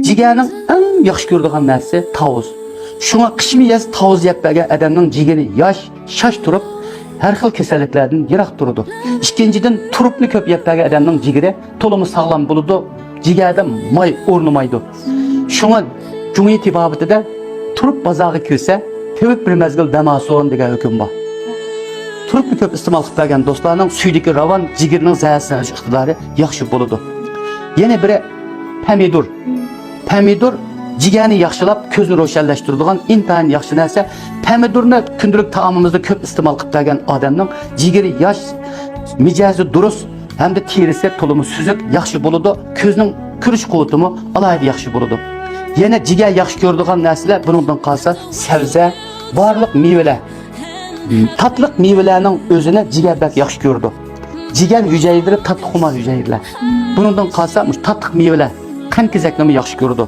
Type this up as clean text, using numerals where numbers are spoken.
Jigarning eng yaxshi ko'radigan narsa tavuz. Shunga qishmi yaz tavuz yeb bergan odamning jigari yosh, shash turib, har xil kasalliklardan yiroq turadi. Ikkinchidan, turubni ko'p yeb bergan odamning jigari to'liq sog'lom bo'ladi, jigarda moy o'rnamaydi. Shunga Jungi tibobatida turib bozorga kirsa, tevib bir mezgil damason degan hukm bor. Turubni ko'p iste'mol qilib bergan do'stlarning suydagi ravon jigirning zaharlanish iqtidori yaxshi bo'ladi. Yana biri pomidor. Pomidor jigarni yaxshilab, ko'zni ro'shanlashtiradigan intayin yaxshi narsa. Pomidorni kundalik taomimizda ko'p iste'mol qilib bergan odamning jigari yosh, mijozi durust hamda terisi to'limi suzuk yaxshi bo'ladi. Ko'zning ko'rish quvvatimi alohida yaxshi bo'ladi. Yana jigar yaxshi ko'radigan narsalar buningdan qolsa sabza, barliq mevalar. Tatliq mevalarning o'zini jigar bak yaxshi ko'rdi. Jigar hujayralar tatlı xumar hujayralar. Buningdan qolsa tatliq mevalar, qand kezaklarni yaxshi ko'rdi.